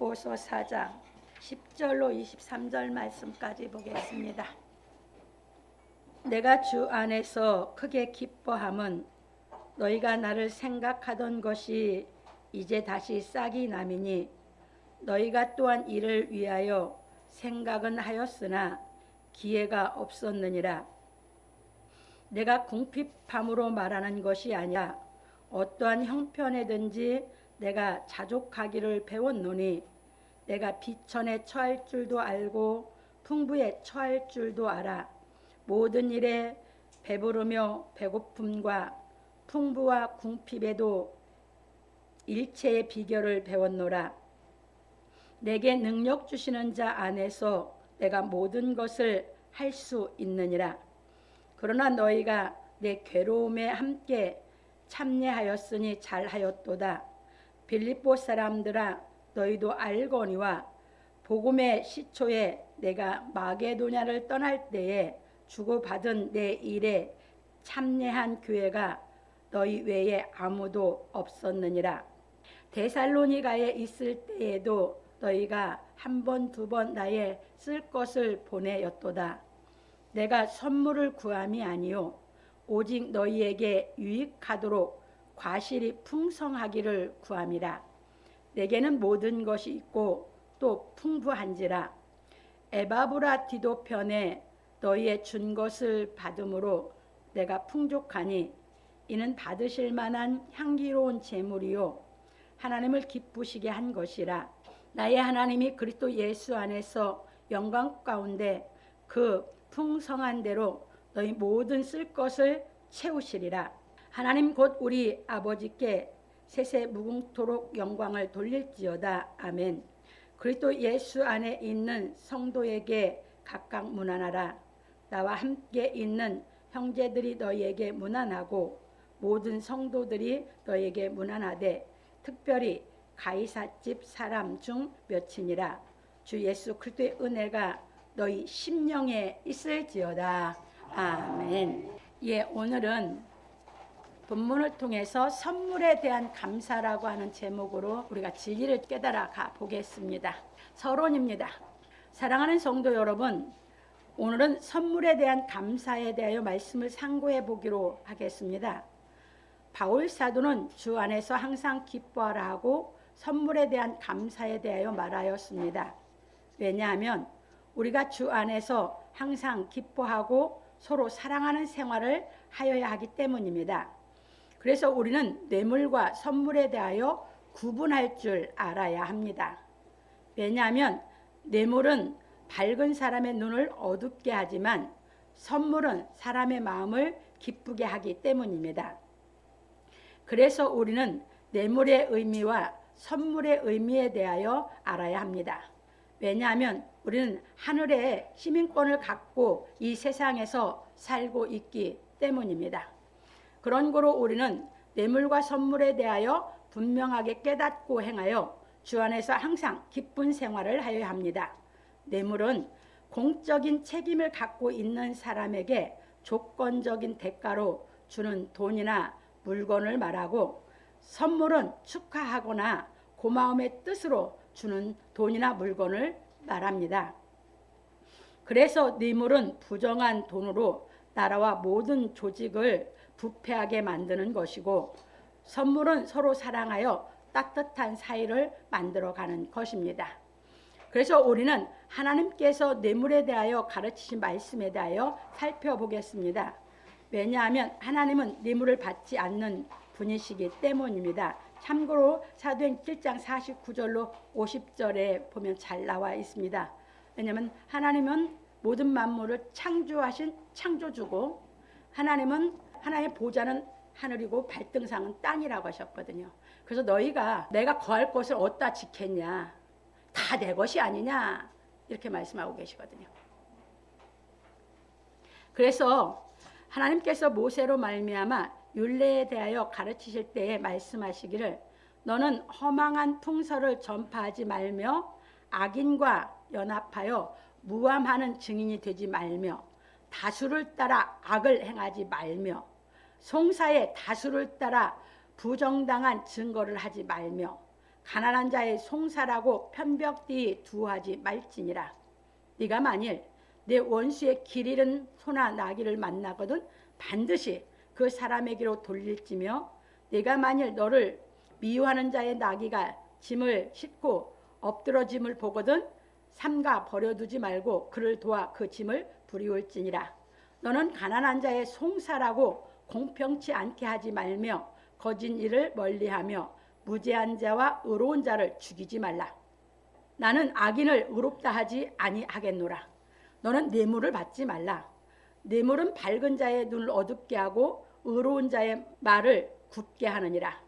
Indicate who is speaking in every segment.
Speaker 1: 빌립보서 4장 10절로 23절 말씀까지 보겠습니다. 내가 주 안에서 크게 기뻐함은 너희가 나를 생각하던 것이 이제 다시 싹이 남이니 너희가 또한 이를 위하여 생각은 하였으나 기회가 없었느니라. 내가 궁핍함으로 말하는 것이 아니라 어떠한 형편에든지 내가 자족하기를 배웠노니 내가 비천에 처할 줄도 알고 풍부에 처할 줄도 알아. 모든 일에 배부르며 배고픔과 풍부와 궁핍에도 일체의 비결을 배웠노라. 내게 능력 주시는 자 안에서 내가 모든 것을 할 수 있느니라. 그러나 너희가 내 괴로움에 함께 참여하였으니 잘하였도다. 빌립보 사람들아, 너희도 알거니와 복음의 시초에 내가 마게도냐를 떠날 때에 주고받은 내 일에 참여한 교회가 너희 외에 아무도 없었느니라. 데살로니가에 있을 때에도 너희가 한 번, 두 번 나의 쓸 것을 보내었도다. 내가 선물을 구함이 아니요 오직 너희에게 유익하도록 과실이 풍성하기를 구함이라. 내게는 모든 것이 있고 또 풍부한지라. 에바브라티도 편에 너희의 준 것을 받음으로 내가 풍족하니 이는 받으실 만한 향기로운 제물이요 하나님을 기쁘시게 한 것이라. 나의 하나님이 그리스도 예수 안에서 영광 가운데 그 풍성한 대로 너희 모든 쓸 것을 채우시리라. 하나님 곧 우리 아버지께 세세 무궁토록 영광을 돌릴지어다. 아멘. 그리스도 예수 안에 있는 성도에게 각각 문안하라. 나와 함께 있는 형제들이 너희에게 문안하고 모든 성도들이 너희에게 문안하되 특별히 가이사집 사람 중 몇이니라. 주 예수 그리스도의 은혜가 너희 심령에 있을지어다. 아멘. 오늘은 본문을 통해서 선물에 대한 감사라고 하는 제목으로 우리가 진리를 깨달아 가 보겠습니다. 서론입니다. 사랑하는 성도 여러분, 오늘은 선물에 대한 감사에 대하여 말씀을 상고해 보기로 하겠습니다. 바울 사도는 주 안에서 항상 기뻐하라 하고 선물에 대한 감사에 대하여 말하였습니다. 왜냐하면 우리가 주 안에서 항상 기뻐하고 서로 사랑하는 생활을 하여야 하기 때문입니다. 그래서 우리는 뇌물과 선물에 대하여 구분할 줄 알아야 합니다. 왜냐하면 뇌물은 밝은 사람의 눈을 어둡게 하지만 선물은 사람의 마음을 기쁘게 하기 때문입니다. 그래서 우리는 뇌물의 의미와 선물의 의미에 대하여 알아야 합니다. 왜냐하면 우리는 하늘의 시민권을 갖고 이 세상에서 살고 있기 때문입니다. 그런 거로 우리는 뇌물과 선물에 대하여 분명하게 깨닫고 행하여 주 안에서 항상 기쁜 생활을 하여야 합니다. 뇌물은 공적인 책임을 갖고 있는 사람에게 조건적인 대가로 주는 돈이나 물건을 말하고, 선물은 축하하거나 고마움의 뜻으로 주는 돈이나 물건을 말합니다. 그래서 뇌물은 부정한 돈으로 나라와 모든 조직을 부패하게 만드는 것이고, 선물은 서로 사랑하여 따뜻한 사이를 만들어가는 것입니다. 그래서 우리는 하나님께서 뇌물에 대하여 가르치신 말씀에 대하여 살펴보겠습니다. 왜냐하면 하나님은 뇌물을 받지 않는 분이시기 때문입니다. 참고로 사도행 7장 49절로 50절에 보면 잘 나와 있습니다. 왜냐하면 하나님은 모든 만물을 창조하신 창조주고, 하나님의 보좌는 하늘이고 발등상은 땅이라고 하셨거든요. 그래서 너희가 내가 거할 것을 어디다 짓겠냐, 다 내 것이 아니냐, 이렇게 말씀하고 계시거든요. 그래서 하나님께서 모세로 말미암아 율례에 대하여 가르치실 때에 말씀하시기를, 너는 허망한 풍설을 전파하지 말며 악인과 연합하여 무함하는 증인이 되지 말며 다수를 따라 악을 행하지 말며 송사의 다수를 따라 부정당한 증거를 하지 말며 가난한 자의 송사라고 편벽되이 두하지 말지니라. 네가 만일 내 원수의 길 잃은 소나 나귀를 만나거든 반드시 그 사람에게로 돌릴지며, 네가 만일 너를 미워하는 자의 나귀가 짐을 싣고 엎드러짐을 보거든 삼가 버려두지 말고 그를 도와 그 짐을 부리올지니라. 너는 가난한 자의 송사라고 공평치 않게 하지 말며 거짓 일을 멀리하며 무죄한 자와 의로운 자를 죽이지 말라. 나는 악인을 의롭다 하지 아니하겠노라. 너는 뇌물을 받지 말라. 뇌물은 밝은 자의 눈을 어둡게 하고 의로운 자의 말을 굽게 하느니라.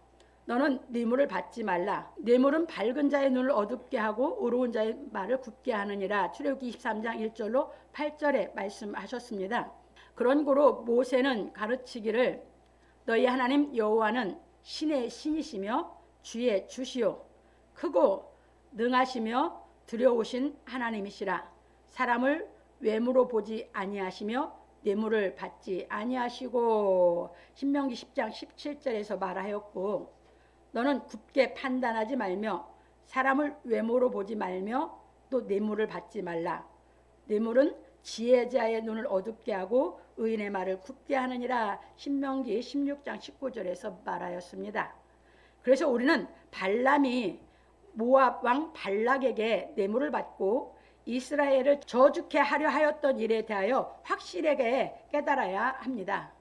Speaker 1: 너는 뇌물을 받지 말라. 뇌물은 밝은 자의 눈을 어둡게 하고 의로운 자의 말을 굽게 하느니라. 출애굽기 23장 1절로 8절에 말씀하셨습니다. 그런 고로 모세는 가르치기를 너희 하나님 여호와는 신의 신이시며 주의 주시오 크고 능하시며 두려우신 하나님이시라. 사람을 외모로 보지 아니하시며 뇌물을 받지 아니하시고, 신명기 10장 17절에서 말하였고, 너는 굳게 판단하지 말며 사람을 외모로 보지 말며 또 뇌물을 받지 말라. 뇌물은 지혜자의 눈을 어둡게 하고 의인의 말을 굽게 하느니라. 신명기 16장 19절에서 말하였습니다. 그래서 우리는 발람이 모압 왕 발락에게 뇌물을 받고 이스라엘을 저주케 하려 하였던 일에 대하여 확실하게 깨달아야 합니다.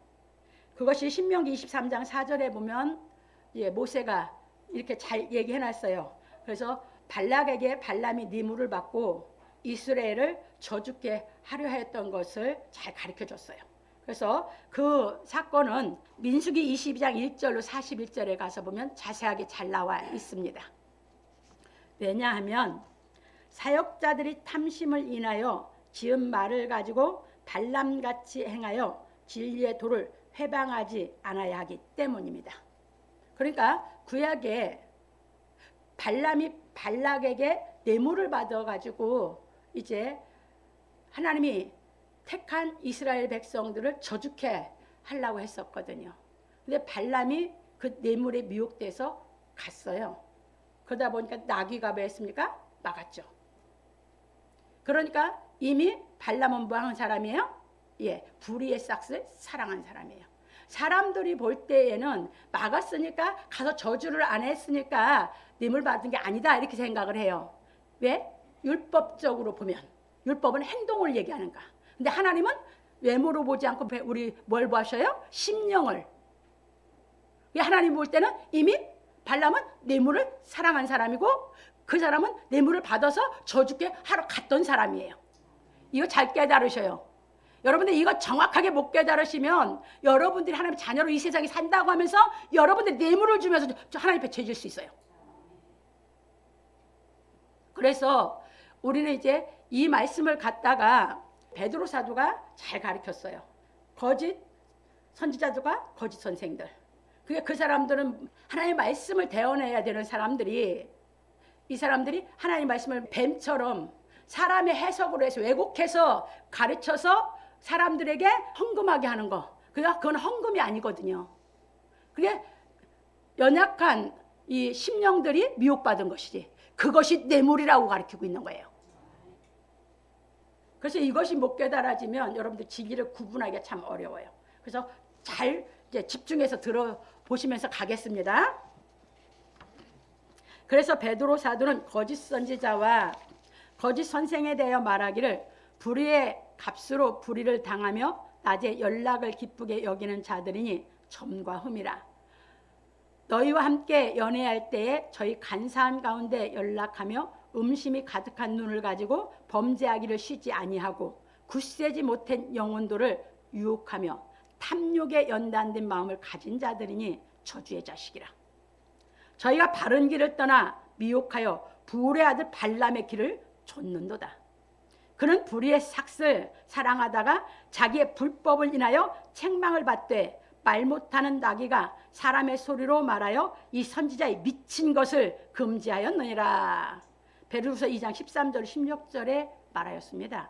Speaker 1: 그것이 신명기 23장 4절에 보면 모세가 이렇게 잘 얘기해놨어요. 그래서 발락에게 발람이 뇌물을 받고 이스라엘을 저주케 하려 했던 것을 잘 가르쳐줬어요. 그래서 그 사건은 민수기 22장 1절로 41절에 가서 보면 자세하게 잘 나와 있습니다. 왜냐하면 사역자들이 탐심을 인하여 지은 말을 가지고 발람같이 행하여 진리의 도를 회방하지 않아야 하기 때문입니다. 그러니까 구약에 발람이 발락에게 뇌물을 받아가지고 이제 하나님이 택한 이스라엘 백성들을 저주케 하려고 했었거든요. 근데 발람이 그 뇌물에 미혹돼서 갔어요. 그러다 보니까 나귀가 뭐 했습니까? 막았죠. 그러니까 이미 발람은 뭐 하는 사람이에요? 불의의 싹스를 사랑한 사람이에요. 사람들이 볼 때에는 막았으니까, 가서 저주를 안 했으니까 뇌물 받은 게 아니다 이렇게 생각을 해요. 왜? 율법적으로 보면 율법은 행동을 얘기하는가. 근데 하나님은 외모로 보지 않고 우리 뭘 보셔요? 심령을. 하나님 볼 때는 이미 발람은 뇌물을 사랑한 사람이고 그 사람은 뇌물을 받아서 저주게 하러 갔던 사람이에요. 이거 잘 깨달으셔요. 여러분들 이거 정확하게 못 깨달으시면 여러분들이 하나님의 자녀로 이 세상에 산다고 하면서 여러분들이 뇌물을 주면서 하나님 앞에 죄질 수 있어요. 그래서 우리는 이제 이 말씀을 갖다가 베드로 사도가 잘 가르쳤어요. 거짓 선지자들과 거짓 선생들. 그 사람들은 하나님의 말씀을 대언해야 되는 사람들이, 이 사람들이 하나님의 말씀을 뱀처럼 사람의 해석으로 해서 왜곡해서 가르쳐서 사람들에게 헌금하게 하는 거. 그건 헌금이 아니거든요. 그게 연약한 이 심령들이 미혹받은 것이지, 그것이 뇌물이라고 가르치고 있는 거예요. 그래서 이것이 못 깨달아지면 여러분들 진리를 구분하기가 참 어려워요. 그래서 잘 이제 집중해서 들어보시면서 가겠습니다. 그래서 베드로 사도는 거짓 선지자와 거짓 선생에 대하여 말하기를 불의의 값으로 불의를 당하며 낮에 연락을 기쁘게 여기는 자들이니 점과 흠이라. 너희와 함께 연애할 때에 저희 간사한 가운데 연락하며 음심이 가득한 눈을 가지고 범죄하기를 쉬지 아니하고 굳세지 못한 영혼도를 유혹하며 탐욕에 연단된 마음을 가진 자들이니 저주의 자식이라. 저희가 바른 길을 떠나 미혹하여 불의 아들 발람의 길을 좇는도다. 그는 불의의 삭슬 사랑하다가 자기의 불법을 인하여 책망을 받되 말 못하는 나귀가 사람의 소리로 말하여 이 선지자의 미친 것을 금지하였느니라. 베드로서 2장 13절 16절에 말하였습니다.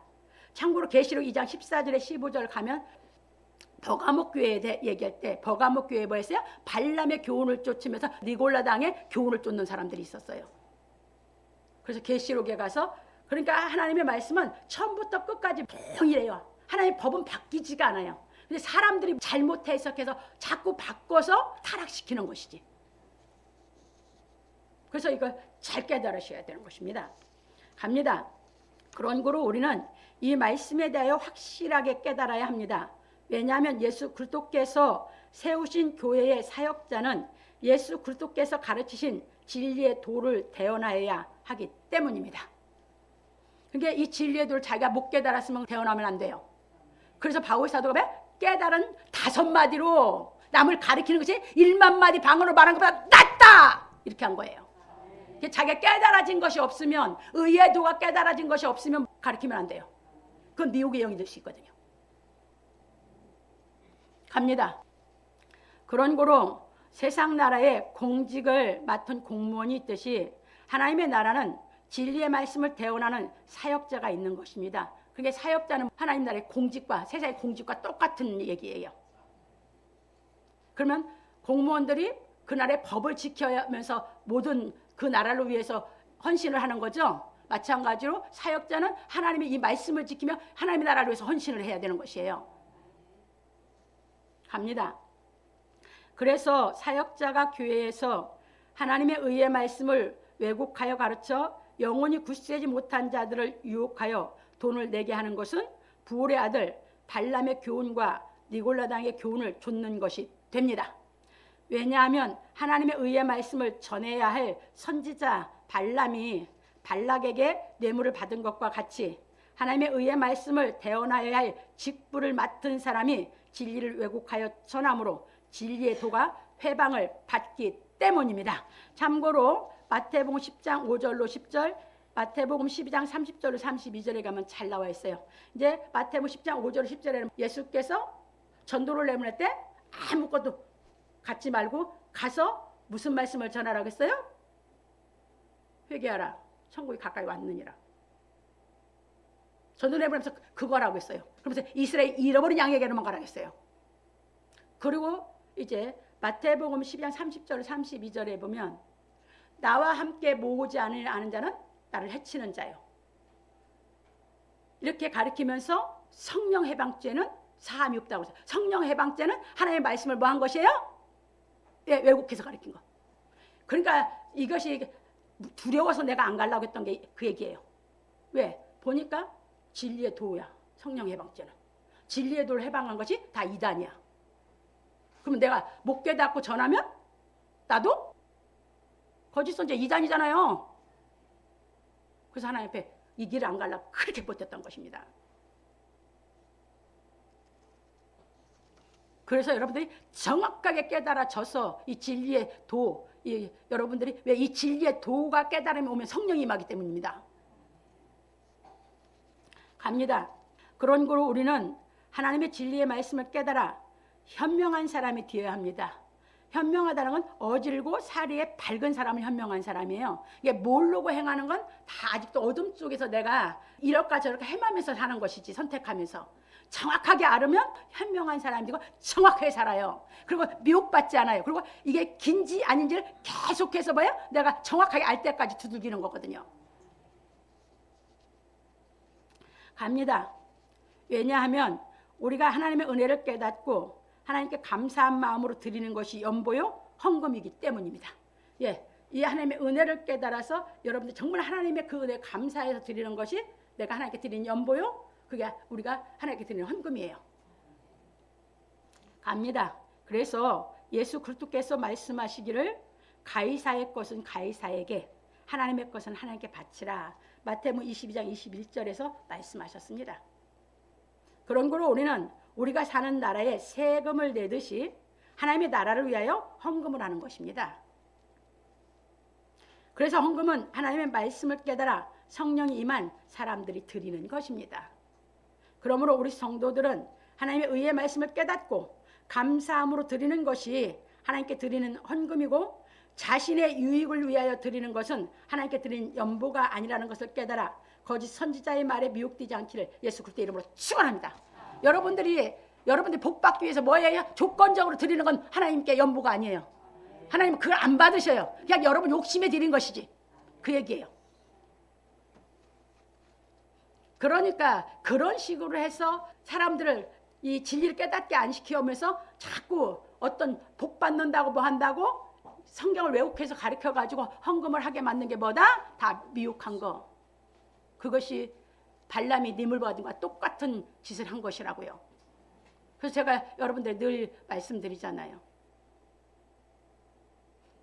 Speaker 1: 참고로 계시록 2장 14절에 15절 가면 버가모 교회에 대해 얘기할 때 버가모 교회에 뭐였어요? 발람의 교훈을 쫓으면서 니골라당의 교훈을 쫓는 사람들이 있었어요. 그래서 계시록에 가서 그러니까 하나님의 말씀은 처음부터 끝까지 동일해요. 하나님의 법은 바뀌지가 않아요. 근데 사람들이 잘못 해석해서 자꾸 바꿔서 타락시키는 것이지. 그래서 이걸 잘 깨달으셔야 되는 것입니다. 갑니다. 그런 거로 우리는 이 말씀에 대하여 확실하게 깨달아야 합니다. 왜냐하면 예수 그리스도께서 세우신 교회의 사역자는 예수 그리스도께서 가르치신 진리의 도를 대언하여야 하기 때문입니다. 그러니까 이 진리의 도를 자기가 못 깨달았으면 대언하면 안 돼요. 그래서 바울 사도가 왜 깨달은 5마디로 남을 가르치는 것이 1만 마디 방언으로 말하는 것보다 낫다 이렇게 한 거예요. 자기가 깨달아진 것이 없으면, 의의 도가 깨달아진 것이 없으면 가르치면 안 돼요. 그건 미혹의 영이 될 수 있거든요. 갑니다. 그런 거로 세상 나라에 공직을 맡은 공무원이 있듯이 하나님의 나라는 진리의 말씀을 대언하는 사역자가 있는 것입니다. 그게 사역자는 하나님 나라의 공직과 세상의 공직과 똑같은 얘기예요. 그러면 공무원들이 그 나라의 법을 지켜야면서 모든 그 나라를 위해서 헌신을 하는 거죠. 마찬가지로 사역자는 하나님의 이 말씀을 지키며 하나님의 나라를 위해서 헌신을 해야 되는 것이에요. 갑니다. 그래서 사역자가 교회에서 하나님의 의의 말씀을 왜곡하여 가르쳐 영혼이 굳세지 못한 자들을 유혹하여 돈을 내게 하는 것은 부올의 아들 발람의 교훈과 니골라당의 교훈을 좇는 것이 됩니다. 왜냐하면 하나님의 의의 말씀을 전해야 할 선지자 발람이 발락에게 뇌물을 받은 것과 같이 하나님의 의의 말씀을 대언하여야 할 직분을 맡은 사람이 진리를 왜곡하여 전함으로 진리의 도가 회방을 받기 때문입니다. 참고로 마태복음 10장 5절로 10절, 마태복음 12장 30절로 32절에 가면 잘 나와 있어요. 이제 마태복음 10장 5절 10절에는 예수께서 전도를 내보낼 때 아무것도 갖지 말고 가서 무슨 말씀을 전하라고 했어요? 회개하라. 천국이 가까이 왔느니라. 전도 내보내면서 그거라고 했어요. 그러면서 이스라엘 잃어버린 양에게로만 가라고 했어요. 그리고 이제 마태복음 12장 30절 32절에 보면 나와 함께 모으지 않은 자는 나를 해치는 자요. 이렇게 가르치면서 성령 해방죄는 사함이 없다고 했어요. 성령 해방죄는 하나님의 말씀을 뭐 한 것이에요? 예, 왜곡해서 가르친 거. 그러니까 이것이 두려워서 내가 안 가려고 했던 게 그 얘기예요. 왜? 보니까 진리의 도야. 성령 해방죄는. 진리의 도를 해방한 것이 다 이단이야. 그러면 내가 못 깨닫고 전하면 나도 거짓 선지자 이단이잖아요. 그래서 하나님 앞에 이 길을 안 가려고 그렇게 버텼던 것입니다. 그래서 여러분들이 정확하게 깨달아져서 이 진리의 도, 여러분들이 왜 이 진리의 도가 깨달음이 오면 성령이 임하기 때문입니다. 갑니다. 그런 거로 우리는 하나님의 진리의 말씀을 깨달아 현명한 사람이 되어야 합니다. 현명하다는 건 어질고 사리에 밝은 사람을 현명한 사람이에요. 이게 모르고 행하는 건 다 아직도 어둠 속에서 내가 이럴까 저럴까 헤매면서 사는 것이지, 선택하면서. 정확하게 알으면 현명한 사람이 되고 정확하게 살아요. 그리고 미혹받지 않아요. 그리고 이게 긴지 아닌지를 계속해서 봐요. 내가 정확하게 알 때까지 두들기는 거거든요. 갑니다. 왜냐하면 우리가 하나님의 은혜를 깨닫고 하나님께 감사한 마음으로 드리는 것이 연보요 헌금이기 때문입니다. 예, 이 하나님의 은혜를 깨달아서 여러분들 정말 하나님의 그 은혜 감사해서 드리는 것이 내가 하나님께 드리는 연보요, 그게 우리가 하나님께 드리는 헌금이에요. 갑니다. 그래서 예수 그리스도께서 말씀하시기를 가이사의 것은 가이사에게, 하나님의 것은 하나님께 바치라. 마태복음 22장 21절에서 말씀하셨습니다. 그런 거로 우리는 우리가 사는 나라에 세금을 내듯이 하나님의 나라를 위하여 헌금을 하는 것입니다. 그래서 헌금은 하나님의 말씀을 깨달아 성령이 임한 사람들이 드리는 것입니다. 그러므로 우리 성도들은 하나님의 의의 말씀을 깨닫고 감사함으로 드리는 것이 하나님께 드리는 헌금이고, 자신의 유익을 위하여 드리는 것은 하나님께 드리는 연보가 아니라는 것을 깨달아 거짓 선지자의 말에 미혹되지 않기를 예수 그리스도 이름으로 축원합니다. 여러분들이 여러분들이 복 받기 위해서 뭐예요? 조건적으로 드리는 건 하나님께 연보가 아니에요. 하나님은 그걸 안 받으셔요. 그냥 여러분 욕심에 드린 것이지. 그 얘기예요. 그러니까 그런 식으로 해서 사람들을 이 진리를 깨닫게 안 시키면서 자꾸 어떤 복 받는다고 뭐 한다고 성경을 왜곡해서 가르쳐가지고 헌금을 하게 만든 게 뭐다? 다 미혹한 거. 그것이 발람이 님을 받은 것과 똑같은 짓을 한 것이라고요. 그래서 제가 여러분들 늘 말씀드리잖아요.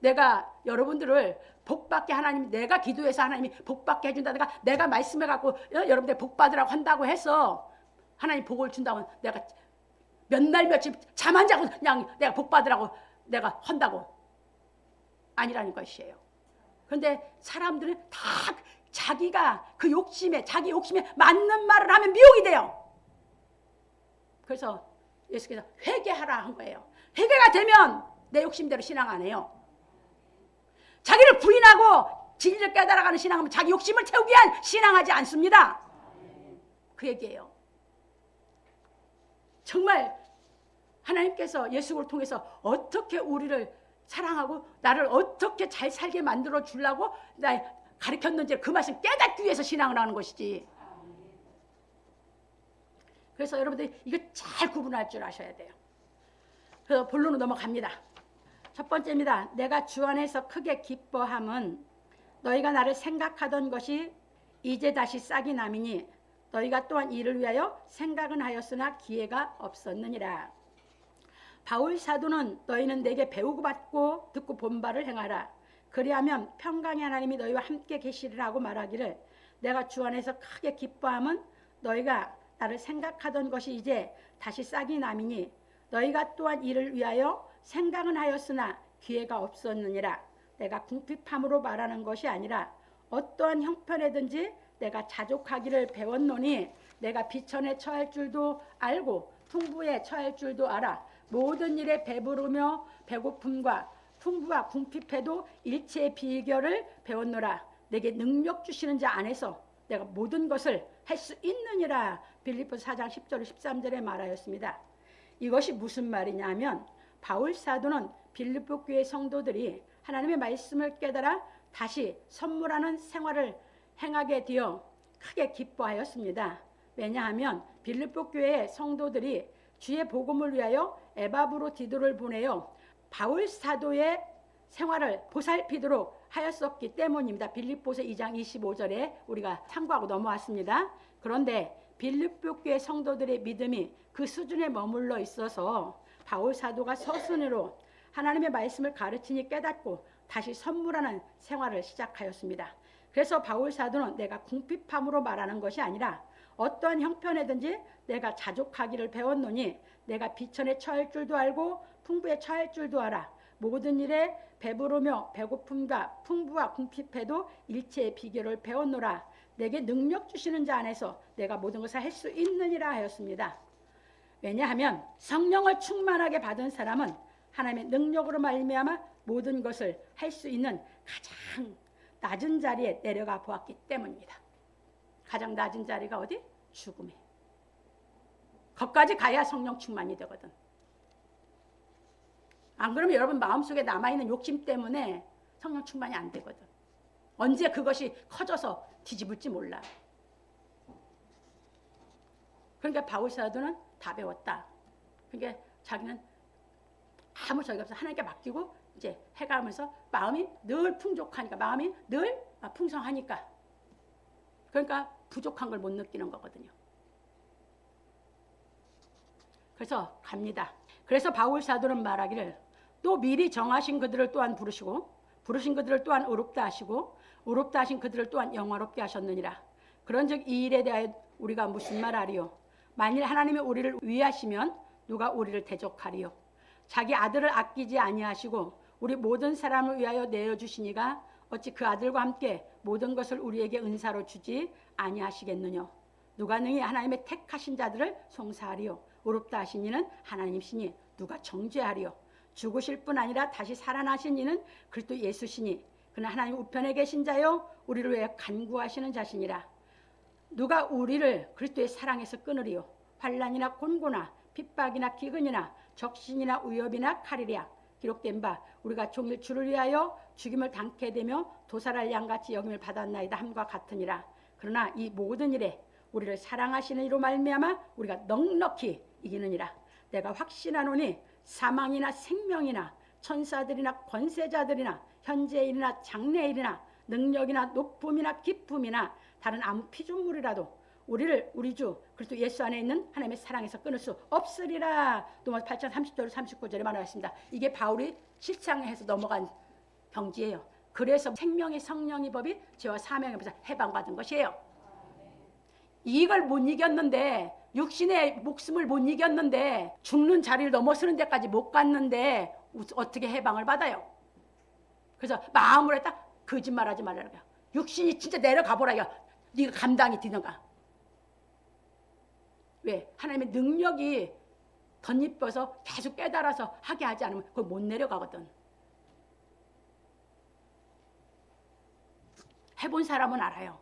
Speaker 1: 내가 여러분들을 복받게 하나님, 내가 기도해서 하나님이 복받게 해준다든가 내가 말씀해갖고 여러분들 복받으라고 한다고 해서 하나님 복을 준다고 내가 몇 날 며칠 잠 안 자고 그냥 내가 복받으라고 내가 한다고 아니라는 것이에요. 그런데 사람들은 다 자기가 그 욕심에 자기 욕심에 맞는 말을 하면 미혹이 돼요. 그래서 예수께서 회개하라 한 거예요. 회개가 되면 내 욕심대로 신앙 안 해요. 자기를 부인하고 진리를 깨달아가는 신앙은 자기 욕심을 채우기 위한 신앙하지 않습니다. 그 얘기예요. 정말 하나님께서 예수를 통해서 어떻게 우리를 사랑하고 나를 어떻게 잘 살게 만들어 주려고 나 가르쳤는지 그 말씀 깨닫기 위해서 신앙을 하는 것이지. 그래서 여러분들이 이거 잘 구분할 줄 아셔야 돼요. 그래서 본론으로 넘어갑니다. 첫 번째입니다. 내가 주 안에서 크게 기뻐함은 너희가 나를 생각하던 것이 이제 다시 싹이 남이니 너희가 또한 이를 위하여 생각은 하였으나 기회가 없었느니라. 바울 사도는 너희는 내게 배우고 받고 듣고 본 바를 행하라. 그리하면 평강의 하나님이 너희와 함께 계시리라고 말하기를 내가 주 안에서 크게 기뻐함은 너희가 나를 생각하던 것이 이제 다시 싹이 남이니 너희가 또한 이를 위하여 생각은 하였으나 기회가 없었느니라. 내가 궁핍함으로 말하는 것이 아니라 어떠한 형편에든지 내가 자족하기를 배웠노니 내가 비천에 처할 줄도 알고 풍부에 처할 줄도 알아. 모든 일에 배부르며 배고픔과 풍부와 궁핍해도 일체의 비결을 배웠노라. 내게 능력 주시는 자 안에서 내가 모든 것을 할 수 있느니라. 빌립보서 4장 10절 13절에 말하였습니다. 이것이 무슨 말이냐 하면 바울 사도는 빌립보 교회 성도들이 하나님의 말씀을 깨달아 다시 선물하는 생활을 행하게 되어 크게 기뻐하였습니다. 왜냐하면 빌립보 교회의 성도들이 주의 복음을 위하여 에바브로디도를 보내어 바울 사도의 생활을 보살피도록 하였었기 때문입니다. 빌립보서 2장 25절에 우리가 참고하고 넘어왔습니다. 그런데 빌립보 교회 성도들의 믿음이 그 수준에 머물러 있어서 바울 사도가 서순으로 하나님의 말씀을 가르치니 깨닫고 다시 선물하는 생활을 시작하였습니다. 그래서 바울 사도는 내가 궁핍함으로 말하는 것이 아니라 어떠한 형편에든지 내가 자족하기를 배웠노니 내가 비천에 처할 줄도 알고 풍부에 처할 줄도 알아. 모든 일에 배부르며 배고픔과 풍부와 궁핍해도 일체의 비결을 배웠노라. 내게 능력 주시는 자 안에서 내가 모든 것을 할 수 있느니라 하였습니다. 왜냐하면 성령을 충만하게 받은 사람은 하나님의 능력으로 말미암아 모든 것을 할 수 있는 가장 낮은 자리에 내려가 보았기 때문입니다. 가장 낮은 자리가 어디? 죽음에. 거기까지 가야 성령 충만이 되거든. 안 그러면 여러분 마음속에 남아있는 욕심 때문에 성령 충만이 안 되거든. 언제 그것이 커져서 뒤집을지 몰라. 그러니까 바울 사도는 다 배웠다. 그러니까 자기는 아무 저기가 없어 하나님께 맡기고 이제 해가면서 마음이 늘 풍족하니까 마음이 늘 풍성하니까 그러니까 부족한 걸 못 느끼는 거거든요. 그래서 갑니다. 그래서 바울 사도는 말하기를 또 미리 정하신 그들을 또한 부르시고 부르신 그들을 또한 의롭다 하시고 의롭다 하신 그들을 또한 영화롭게 하셨느니라. 그런즉 이 일에 대하여 우리가 무슨 말하리요? 만일 하나님이 우리를 위하시면 누가 우리를 대적하리요? 자기 아들을 아끼지 아니하시고 우리 모든 사람을 위하여 내어주시니가 어찌 그 아들과 함께 모든 것을 우리에게 은사로 주지 아니하시겠느냐? 누가 능히 하나님의 택하신 자들을 송사하리요? 의롭다 하신 이는 하나님이시니 누가 정죄하리요? 죽으실 뿐 아니라 다시 살아나신 이는 그리스도 예수시니 그는 하나님 우편에 계신 자요 우리를 위해 간구하시는 자시니라. 누가 우리를 그리스도의 사랑에서 끊으리요? 환난이나 곤고나 핍박이나 기근이나 적신이나 위협이나 칼이랴 기록된 바 우리가 종일 주를 위하여 죽임을 당케 되며 도살할 양같이 여김을 받았나이다 함과 같으니라. 그러나 이 모든 일에 우리를 사랑하시는 이로 말미암아 우리가 넉넉히 이기느니라. 내가 확신하노니 사망이나 생명이나 천사들이나 권세자들이나 현재일이나 장래일이나 능력이나 높음이나 기쁨이나 다른 아무 피조물이라도 우리를 우리 주 그리스도 예수 안에 있는 하나님의 사랑에서 끊을 수 없으리라. 로마서 8장 30절 39절에 말하였습니다. 이게 바울이 실상에서 넘어간 병지예요. 그래서 생명의 성령의 법이 죄와 사명의 법에서 해방받은 것이에요. 이걸 못 이겼는데, 육신의 목숨을 못 이겼는데, 죽는 자리를 넘어서는 데까지 못 갔는데 어떻게 해방을 받아요? 그래서 마음으로 했다. 거짓말하지 말라고요. 육신이 진짜 내려가 보라요. 네가 감당이 되는가? 왜? 하나님의 능력이 덧입혀서 계속 깨달아서 하게 하지 않으면 그걸 못 내려가거든. 해본 사람은 알아요.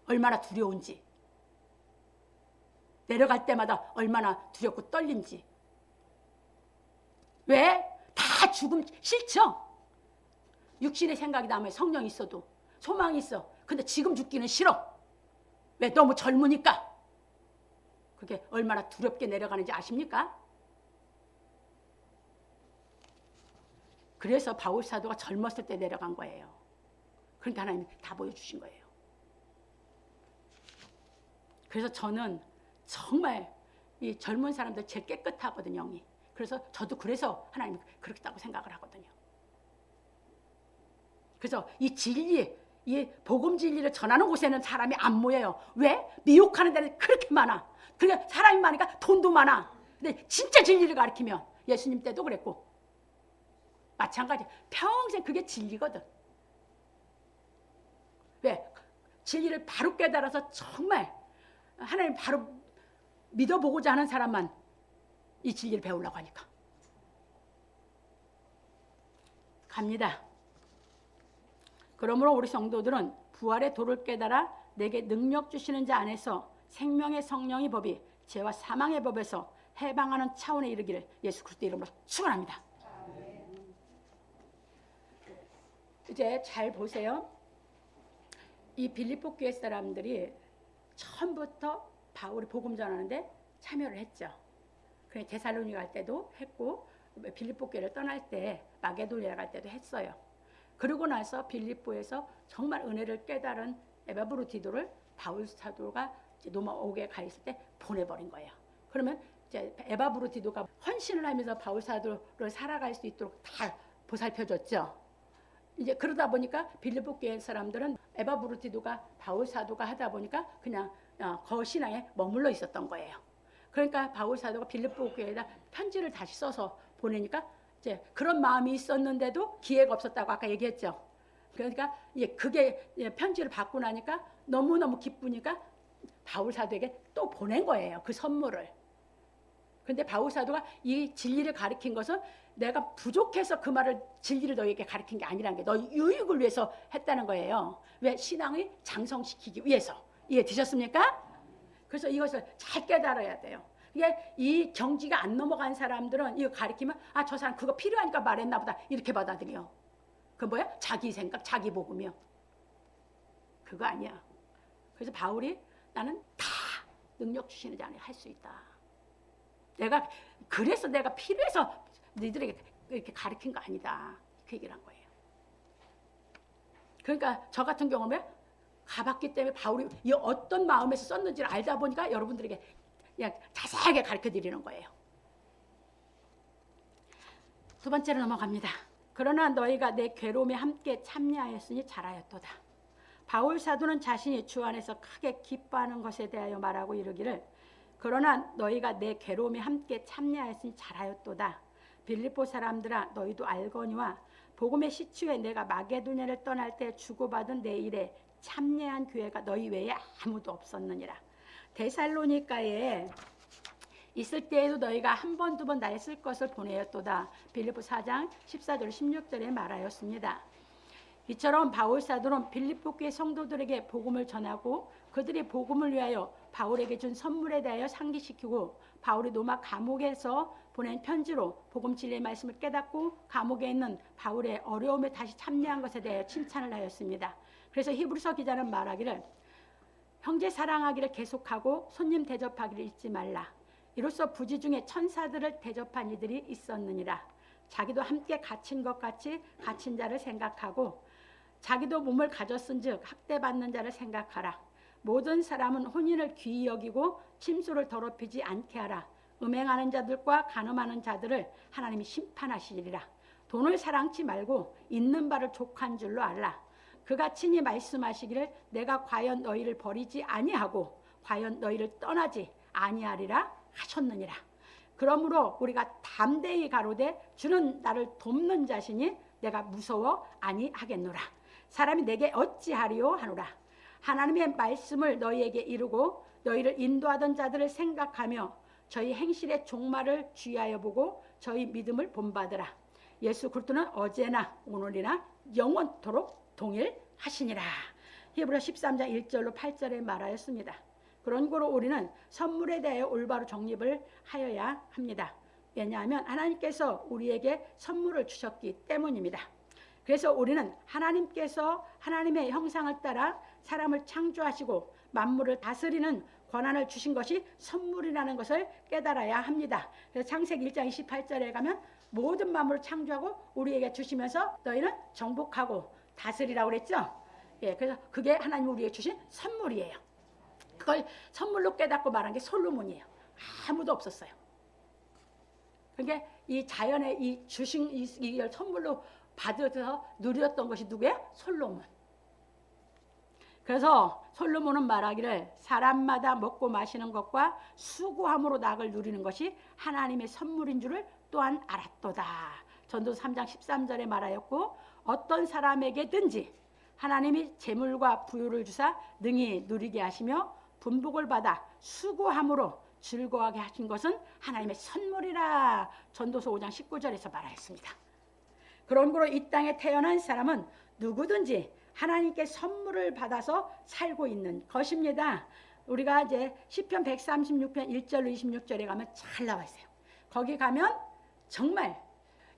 Speaker 1: 얼마나 두려운지. 내려갈 때마다 얼마나 두렵고 떨린지. 왜? 다 죽음 싫죠? 육신의 생각이 나면 성령이 있어도 소망이 있어. 근데 지금 죽기는 싫어. 왜? 너무 젊으니까. 그게 얼마나 두렵게 내려가는지 아십니까? 그래서 바울 사도가 젊었을 때 내려간 거예요. 그러니까 하나님이 다 보여주신 거예요. 그래서 저는 정말 이 젊은 사람들 제일 깨끗하거든요, 영이. 그래서 저도 그래서 하나님이 그렇다고 생각을 하거든요. 그래서 이 진리, 이 복음 진리를 전하는 곳에는 사람이 안 모여요. 왜? 미혹하는 데는 그렇게 많아. 그러니까 사람이 많으니까 돈도 많아. 근데 진짜 진리를 가르치면 예수님 때도 그랬고 마찬가지. 평생 그게 진리거든. 왜? 진리를 바로 깨달아서 정말 하나님 바로 믿어보고자 하는 사람만 이 진리를 배우려고 하니까. 갑니다. 그러므로 우리 성도들은 부활의 도를 깨달아 내게 능력 주시는 자 안에서 생명의 성령의 법이 죄와 사망의 법에서 해방하는 차원에 이르기를 예수 그리스도 이름으로 축원합니다. 이제 잘 보세요. 이 빌립보 교회 사람들이 처음부터 바울이 복음 전하는데 참여를 했죠. 그래 데살로니가 갈 때도 했고 빌립보 교회를 떠날 때 마게도니아 갈 때도 했어요. 그러고 나서 빌립보에서 정말 은혜를 깨달은 에바브루티도를 바울 사도가 이제 로마옥에 가 있을 때 보내버린 거예요. 그러면 이제 에바브루티도가 헌신을 하면서 바울 사도를 살아갈 수 있도록 다 보살펴줬죠. 이제 그러다 보니까 빌립보 교회 사람들은 에바브루티도가 바울 사도가 하다 보니까 그냥 거신앙에 머물러 있었던 거예요. 그러니까 바울 사도가 빌립보 교회에다 편지를 다시 써서 보내니까 이제 그런 마음이 있었는데도 기회가 없었다고 아까 얘기했죠. 그러니까 그게 편지를 받고 나니까 너무너무 기쁘니까 바울 사도에게 또 보낸 거예요. 그 선물을. 그런데 바울 사도가 이 진리를 가르친 것은 내가 부족해서 그 말을 진리를 너에게 가르친 게 아니라는 게 너희 유익을 위해서 했다는 거예요. 왜? 신앙을 장성시키기 위해서. 이해되셨습니까? 그래서 이것을 잘 깨달아야 돼요. 이게 이 경지가 안 넘어간 사람들은 이거 가르치면 저 사람 그거 필요하니까 말했나 보다 이렇게 받아들여. 그 뭐야? 자기 생각, 자기 복음이요. 그거 아니야. 그래서 바울이 나는 다 능력 주시는 자 안에 할 수 있다. 그래서 내가 필요해서 너희들에게 이렇게 가르친 거 아니다. 그 얘기를 한 거예요. 그러니까 저 같은 경우는 가봤기 때문에 바울이 이 어떤 마음에서 썼는지를 알다 보니까 여러분들에게 그냥 자세하게 가르쳐 드리는 거예요. 두 번째로 넘어갑니다. 그러나 너희가 내 괴로움에 함께 참여하였으니 잘하였도다. 바울 사도는 자신이 주 안에서 크게 기뻐하는 것에 대하여 말하고 이르기를 그러나 너희가 내 괴로움에 함께 참여하였으니 잘하였도다. 빌립보 사람들아 너희도 알거니와 복음의 시초에 내가 마게도냐를 떠날 때 주고받은 내 일에 참여한 교회가 너희 외에 아무도 없었느니라. 데살로니가에 있을 때에도 너희가 한 번, 두 번 나의 쓸 것을 보내었도다. 빌립보 4장 14절 16절에 말하였습니다. 이처럼 바울 사도는 빌립보 교회 성도들에게 복음을 전하고 그들이 복음을 위하여 바울에게 준 선물에 대하여 상기시키고 바울이 로마 감옥에서 보낸 편지로 복음 진리의 말씀을 깨닫고 감옥에 있는 바울의 어려움에 다시 참여한 것에 대해 칭찬을 하였습니다. 그래서 히브리서 기자는 말하기를 형제 사랑하기를 계속하고 손님 대접하기를 잊지 말라. 이로써 부지 중에 천사들을 대접한 이들이 있었느니라. 자기도 함께 갇힌 것 같이 갇힌 자를 생각하고 자기도 몸을 가졌은즉 학대받는 자를 생각하라. 모든 사람은 혼인을 귀히 여기고 침소를 더럽히지 않게 하라. 음행하는 자들과 간음하는 자들을 하나님이 심판하시리라. 돈을 사랑치 말고 있는 바를 족한 줄로 알라. 그가 친히 말씀하시기를 내가 과연 너희를 버리지 아니하고 과연 너희를 떠나지 아니하리라 하셨느니라. 그러므로 우리가 담대히 가로되 주는 나를 돕는 자시니 내가 무서워 아니하겠노라. 사람이 내게 어찌하리요 하노라. 하나님의 말씀을 너희에게 이루고 너희를 인도하던 자들을 생각하며 저희 행실의 종말을 주의하여 보고 저희 믿음을 본받으라. 예수 그리스도는 어제나 오늘이나 영원토록 동일하시니라. 히브리서 13장 1절로 8절에 말하였습니다. 그런 거로 우리는 선물에 대해 올바로 정립을 하여야 합니다. 왜냐하면 하나님께서 우리에게 선물을 주셨기 때문입니다. 그래서 우리는 하나님께서 하나님의 형상을 따라 사람을 창조하시고 만물을 다스리는 권한을 주신 것이 선물이라는 것을 깨달아야 합니다. 그래서 창세기 1장 28절에 가면 모든 만물을 창조하고 우리에게 주시면서 너희는 정복하고 다스리라고 그랬죠. 예, 그래서 그게 하나님 우리에게 주신 선물이에요. 그걸 선물로 깨닫고 말한 게 솔로몬이에요. 아무도 없었어요. 그러니까 이 자연의 이 주신 이 선물로 받아서 누렸던 것이 누구예요? 솔로몬. 그래서 솔로몬은 말하기를 사람마다 먹고 마시는 것과 수고함으로 낙을 누리는 것이 하나님의 선물인 줄을 또한 알았도다. 전도서 3장 13절에 말하였고 어떤 사람에게든지 하나님이 재물과 부유를 주사 능히 누리게 하시며 분복을 받아 수고함으로 즐거워하게 하신 것은 하나님의 선물이라. 전도서 5장 19절에서 말하였습니다. 그런 거로 이 땅에 태어난 사람은 누구든지 하나님께 선물을 받아서 살고 있는 것입니다. 우리가 이제 시편 136편 1절로 26절에 가면 잘 나와 있어요. 거기 가면 정말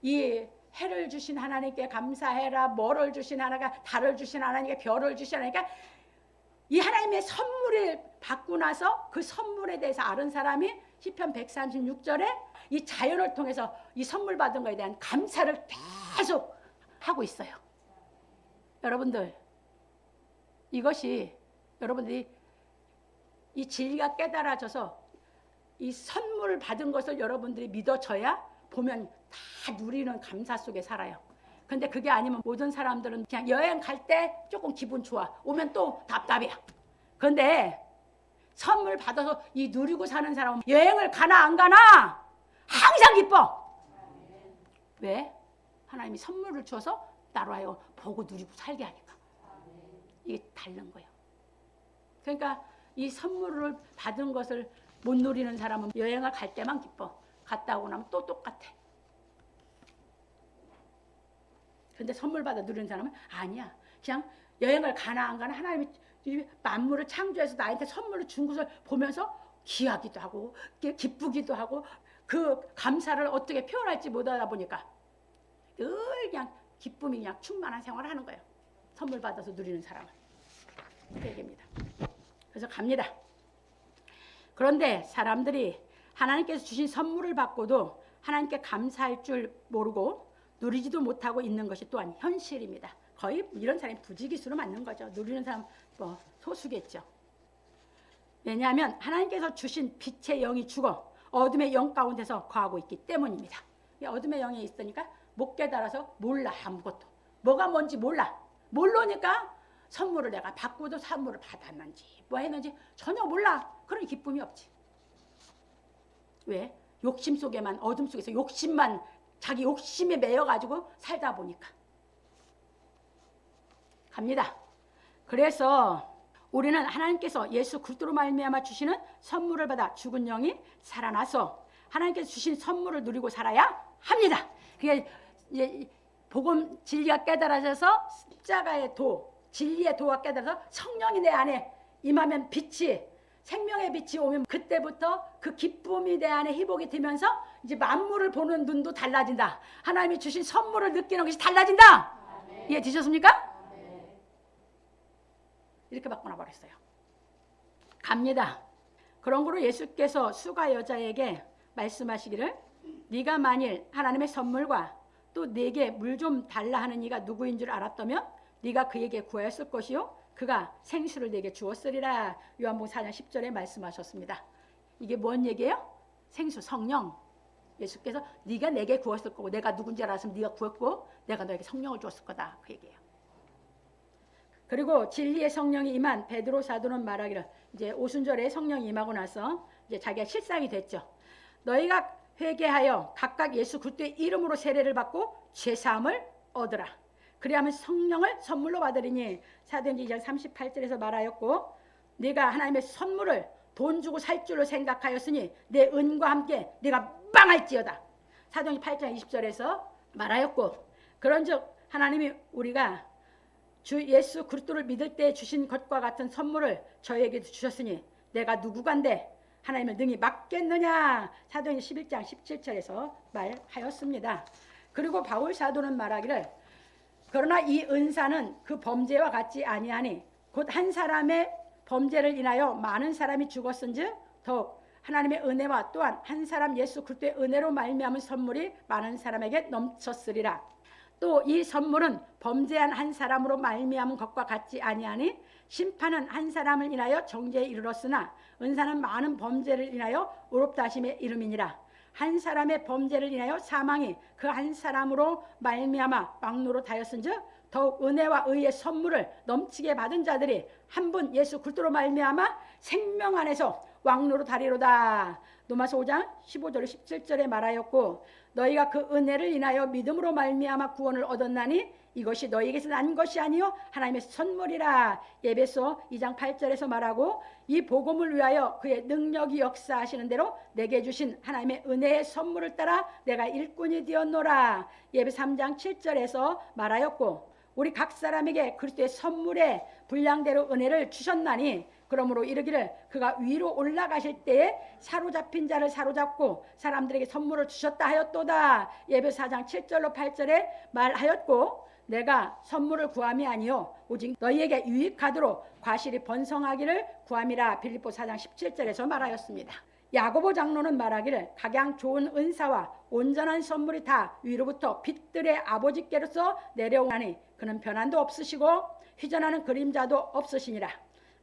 Speaker 1: 이 해를 주신 하나님께 감사해라, 뭐를 주신 하나님께, 달을 주신 하나님께, 별을 주신 하나님께, 이 하나님의 선물을 받고 나서 그 선물에 대해서 아는 사람이 시편 136절에 이 자연을 통해서 이 선물 받은 것에 대한 감사를 계속 하고 있어요. 여러분들, 이것이 여러분들이 이 진리가 깨달아져서 이 선물을 받은 것을 여러분들이 믿어져야 보면 다 누리는 감사 속에 살아요. 근데 그게 아니면 모든 사람들은 그냥 여행 갈 때 조금 기분 좋아. 오면 또 답답이야. 그런데 선물 받아서 이 누리고 사는 사람은 여행을 가나 안 가나 항상 기뻐. 왜? 하나님이 선물을 주어서 나로 하여 보고 누리고 살게 하니까. 이게 다른 거예요. 그러니까 이 선물을 받은 것을 못 누리는 사람은 여행을 갈 때만 기뻐. 갔다 오고 나면 또 똑같아. 근데 선물 받아 누리는 사람은 아니야. 그냥 여행을 가나 안 가나 하나님이 만물을 창조해서 나한테 선물을 준 것을 보면서 기하기도 하고 기쁘기도 하고 그 감사를 어떻게 표현할지 못하다 보니까 늘 그냥 기쁨이 그냥 충만한 생활을 하는 거예요. 선물 받아서 누리는 사람은. 그 얘기입니다. 그래서 갑니다. 그런데 사람들이 하나님께서 주신 선물을 받고도 하나님께 감사할 줄 모르고 누리지도 못하고 있는 것이 또한 현실입니다. 거의 이런 사람이 부지기수로 맞는 거죠. 누리는 사람 뭐 소수겠죠. 왜냐하면 하나님께서 주신 빛의 영이 죽어 어둠의 영 가운데서 거하고 있기 때문입니다. 어둠의 영이 있으니까 못 깨달아서 몰라. 아무것도 뭐가 뭔지 몰라. 모르니까 선물을 내가 받고도 선물을 받았는지 뭐 했는지 전혀 몰라. 그런 기쁨이 없지. 왜? 욕심 속에만, 어둠 속에서 욕심만, 자기 욕심에 매여가지고 살다 보니까. 갑니다. 그래서 우리는 하나님께서 예수 그리스도로 말미암아 주시는 선물을 받아 죽은 영이 살아나서 하나님께서 주신 선물을 누리고 살아야 합니다. 그게 이제 복음 진리가 깨달아져서 십자가의 도, 진리의 도가 깨달아서 성령이 내 안에 임하면 빛이, 생명의 빛이 오면 그때부터 그 기쁨이 내 안에 회복이 되면서 이제 만물을 보는 눈도 달라진다. 하나님이 주신 선물을 느끼는 것이 달라진다. 이해 되셨습니까? 이렇게 바꿔놔 버렸어요. 갑니다. 그런 거로 예수께서 수가 여자에게 말씀하시기를 네가 만일 하나님의 선물과 또 내게 물 좀 달라 하는 이가 누구인 줄 알았다면 네가 그에게 구하였을 것이요 그가 생수를 내게 주었으리라. 요한복음 4장 10절에 말씀하셨습니다. 이게 뭔 얘기예요? 생수, 성령. 예수께서 네가 내게 구했을 거고 내가 누군지 알았으면 네가 구했고 내가 너에게 성령을 주었을 거다. 그 얘기예요. 그리고 진리의 성령이 임한 베드로 사도는 말하기를 이제 오순절에 성령이 임하고 나서 이제 자기가 실상이 됐죠. 너희가 회개하여 각각 예수 그리스도의 이름으로 세례를 받고 죄 사함을 얻으라. 그리하면 성령을 선물로 받으리니 사도행전 2장 38절에서 말하였고 네가 하나님의 선물을 돈 주고 살 줄로 생각하였으니 내 은과 함께 네가 망할지어다. 사도행전 8장 20절에서 말하였고 그런즉 하나님이 우리가 주 예수 그리스도를 믿을 때 주신 것과 같은 선물을 저에게도 주셨으니 내가 누구간데 하나님을 능히 막겠느냐. 사도행전 11장 17절에서 말하였습니다. 그리고 바울 사도는 말하기를 그러나 이 은사는 그 범죄와 같지 아니하니 곧 한 사람의 범죄를 인하여 많은 사람이 죽었은즉 더욱 하나님의 은혜와 또한 한 사람 예수 그리스도의 은혜로 말미암은 선물이 많은 사람에게 넘쳤으리라. 또 이 선물은 범죄한 한 사람으로 말미암은 것과 같지 아니하니 심판은 한 사람을 인하여 정죄에 이르렀으나 은사는 많은 범죄를 인하여 의롭다 하심에 이름이니라. 한 사람의 범죄를 인하여 사망이 그 한 사람으로 말미암아 왕노릇하였은즉 더욱 은혜와 의의 선물을 넘치게 받은 자들이 한 분 예수 그리스도로 말미암아 생명 안에서 왕노릇하리로다. 로마서 5장 15절 17절에 말하였고 너희가 그 은혜를 인하여 믿음으로 말미암아 구원을 얻었나니 이것이 너희에게서 난 것이 아니요 하나님의 선물이라. 에베소 2장 8절에서 말하고 이 복음을 위하여 그의 능력이 역사하시는 대로 내게 주신 하나님의 은혜의 선물을 따라 내가 일꾼이 되었노라. 에베소 3장 7절에서 말하였고 우리 각 사람에게 그리스도의 선물의 분량대로 은혜를 주셨나니 그러므로 이르기를 그가 위로 올라가실 때에 사로잡힌 자를 사로잡고 사람들에게 선물을 주셨다 하였도다. 에베소 4장 7절로 8절에 말하였고 내가 선물을 구함이 아니요 오직 너희에게 유익하도록 과실이 번성하기를 구함이라. 빌립보 4장 17절에서 말하였습니다. 야고보 장로는 말하기를 각양 좋은 은사와 온전한 선물이 다 위로부터 빛들의 아버지께로서 내려오나니 그는 변한도 없으시고 휘전하는 그림자도 없으시니라.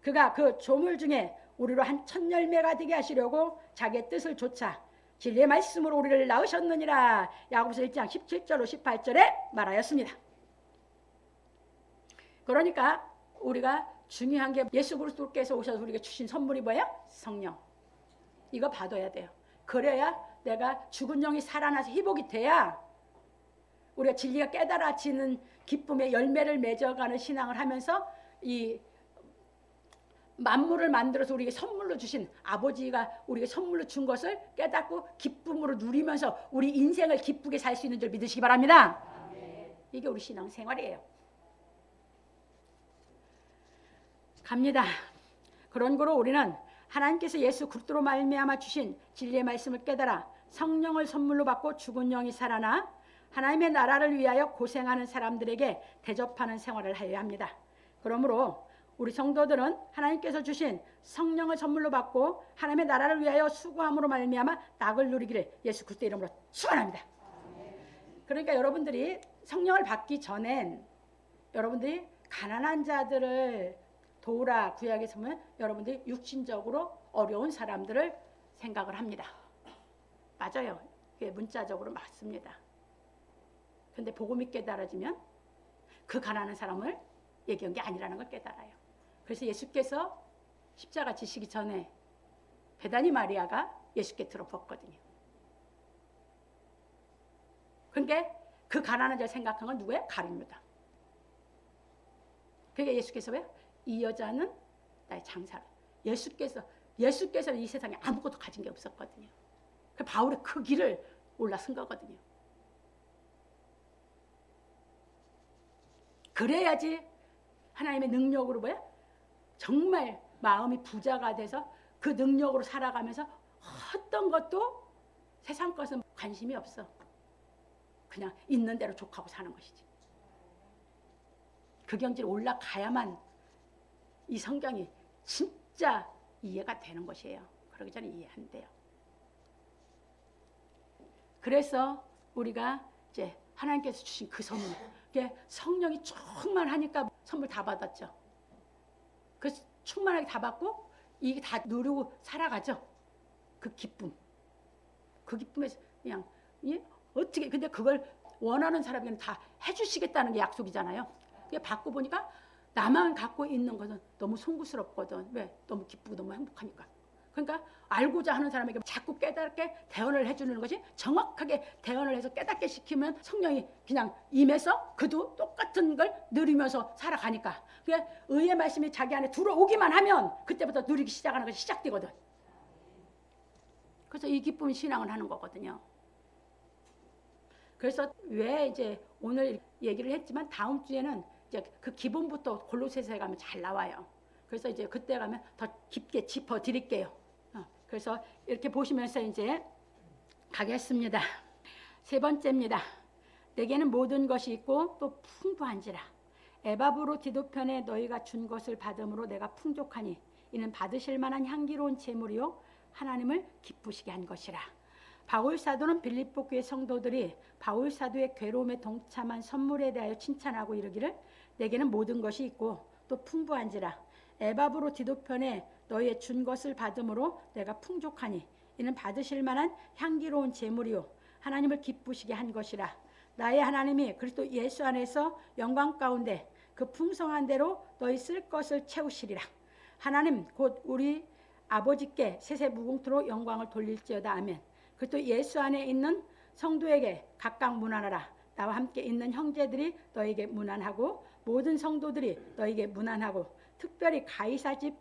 Speaker 1: 그가 그 조물 중에 우리로 한 첫 열매가 되게 하시려고 자기의 뜻을 좇아 진리의 말씀으로 우리를 낳으셨느니라. 야고보서 1장 17절로 18절에 말하였습니다. 그러니까 우리가 중요한 게 예수 그리스도께서 오셔서 우리에게 주신 선물이 뭐예요? 성령. 이거 받아야 돼요. 그래야 내가 죽은 영이 살아나서 회복이 돼야 우리가 진리가 깨달아지는 기쁨의 열매를 맺어가는 신앙을 하면서 이 만물을 만들어서 우리에게 선물로 주신 아버지가 우리에게 선물로 준 것을 깨닫고 기쁨으로 누리면서 우리 인생을 기쁘게 살 수 있는 줄 믿으시기 바랍니다. 이게 우리 신앙 생활이에요. 갑니다. 그런 거로 우리는 하나님께서 예수 그리스도로 말미암아 주신 진리의 말씀을 깨달아 성령을 선물로 받고 죽은 영이 살아나 하나님의 나라를 위하여 고생하는 사람들에게 대접하는 생활을 해야 합니다. 그러므로 우리 성도들은 하나님께서 주신 성령을 선물로 받고 하나님의 나라를 위하여 수고함으로 말미암아 낙을 누리기를 예수 그리스도 이름으로 축원합니다. 그러니까 여러분들이 성령을 받기 전엔 여러분들이 가난한 자들을 도우라. 구약에 보면 여러분들이 육신적으로 어려운 사람들을 생각을 합니다. 맞아요. 그게 문자적으로 맞습니다. 근데 복음이 깨달아지면 그 가난한 사람을 얘기한 게 아니라는 걸 깨달아요. 그래서 예수께서 십자가 지시기 전에 베다니 마리아가 예수께 들어섰거든요. 그러니까 그 가난한 자를 생각한 건 누구예요? 가룟유다. 그러니까 예수께서 왜요? 이 여자는 나의 장사를. 예수께서는 이 세상에 아무것도 가진 게 없었거든요. 그 바울의 그 길을 올라선 거거든요. 그래야지 하나님의 능력으로 뭐야? 정말 마음이 부자가 돼서 그 능력으로 살아가면서 어떤 것도 세상 것은 관심이 없어. 그냥 있는 대로 족하고 사는 것이지. 그 경지로 올라가야만 이 성경이 진짜 이해가 되는 것이에요. 그러기 전에 이해 안 돼요. 그래서 우리가 이제 하나님께서 주신 그 선물, 성령이 충만하니까 선물 다 받았죠. 그 충만하게 다 받고 이게 다 누리고 살아가죠. 그 기쁨, 그 기쁨에서 그냥 어떻게 근데 그걸 원하는 사람에게는 다 해주시겠다는 게 약속이잖아요. 그게 받고 보니까 나만 갖고 있는 것은 너무 송구스럽거든. 왜? 너무 기쁘고 너무 행복하니까. 그러니까 알고자 하는 사람에게 자꾸 깨닫게 대언을 해주는 것이 정확하게 대언을 해서 깨닫게 시키면 성령이 그냥 임해서 그도 똑같은 걸 누리면서 살아가니까. 그게 의의 말씀이 자기 안에 들어오기만 하면 그때부터 누리기 시작하는 것이 시작되거든. 그래서 이 기쁨이 신앙을 하는 거거든요. 그래서 왜 이제 오늘 얘기를 했지만 다음 주에는 이제 그 기본부터 골로새서에 가면 잘 나와요. 그래서 이제 그때 가면 더 깊게 짚어 드릴게요. 그래서 이렇게 보시면서 이제 가겠습니다. 세 번째입니다. 내게는 모든 것이 있고 또 풍부한지라. 에바브로디도편에 너희가 준 것을 받음으로 내가 풍족하니 이는 받으실 만한 향기로운 제물이요 하나님을 기쁘시게 한 것이라. 바울 사도는 빌립보 교회 성도들이 바울 사도의 괴로움에 동참한 선물에 대하여 칭찬하고 이르기를 내게는 모든 것이 있고 또 풍부한지라. 에바브로디도편에 너희의 준 것을 받음으로 내가 풍족하니 이는 받으실 만한 향기로운 제물이요 하나님을 기쁘시게 한 것이라. 나의 하나님이 그리스도 예수 안에서 영광 가운데 그 풍성한 대로 너희 쓸 것을 채우시리라. 하나님 곧 우리 아버지께 세세 무궁토록 영광을 돌릴지어다. 아멘. 그리스도 예수 안에 있는 성도에게 각각 문안하라. 나와 함께 있는 형제들이 너에게 문안하고 모든 성도들이 너에게 문안하고 특별히 가이사 집